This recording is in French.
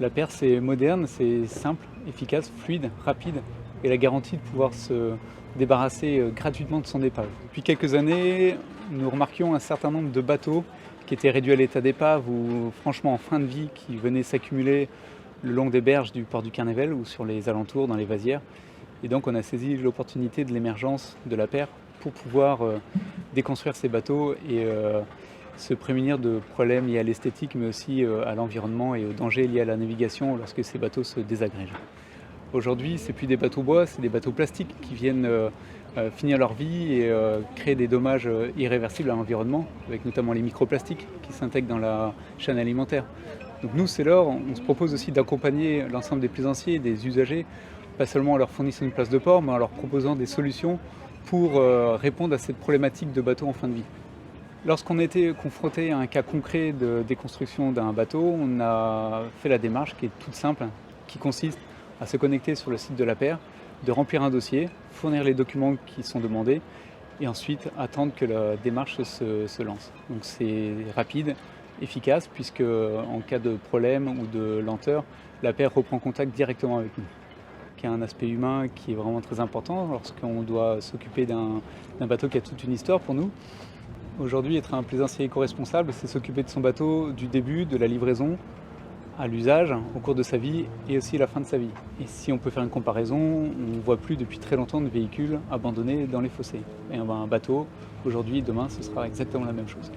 La paire, c'est moderne, c'est simple, efficace, fluide, rapide et la garantie de pouvoir se débarrasser gratuitement de son épave. Depuis quelques années, nous remarquions un certain nombre de bateaux qui étaient réduits à l'état d'épave ou franchement en fin de vie, qui venaient s'accumuler le long des berges du port du Carnéval ou sur les alentours, dans les vasières. Et donc on a saisi l'opportunité de l'émergence de la paire pour pouvoir déconstruire ces bateaux et se prémunir de problèmes liés à l'esthétique, mais aussi à l'environnement et aux dangers liés à la navigation lorsque ces bateaux se désagrègent. Aujourd'hui, c'est plus des bateaux bois, c'est des bateaux plastiques qui viennent finir leur vie et créer des dommages irréversibles à l'environnement, avec notamment les microplastiques qui s'intègrent dans la chaîne alimentaire. Donc nous, Sailor, on se propose aussi d'accompagner l'ensemble des plaisanciers et des usagers, pas seulement en leur fournissant une place de port, mais en leur proposant des solutions pour répondre à cette problématique de bateaux en fin de vie. Lorsqu'on était confronté à un cas concret de déconstruction d'un bateau, on a fait la démarche qui est toute simple, qui consiste à se connecter sur le site de la paire, de remplir un dossier, fournir les documents qui sont demandés et ensuite attendre que la démarche se lance. Donc c'est rapide, efficace, puisque en cas de problème ou de lenteur, la paire reprend contact directement avec nous. Qui a un aspect humain qui est vraiment très important lorsqu'on doit s'occuper d'un bateau qui a toute une histoire pour nous. Aujourd'hui, être un plaisancier éco-responsable, c'est s'occuper de son bateau du début, de la livraison, à l'usage, au cours de sa vie et aussi à la fin de sa vie. Et si on peut faire une comparaison, on ne voit plus depuis très longtemps de véhicules abandonnés dans les fossés. Et un bateau, aujourd'hui, demain, ce sera exactement la même chose.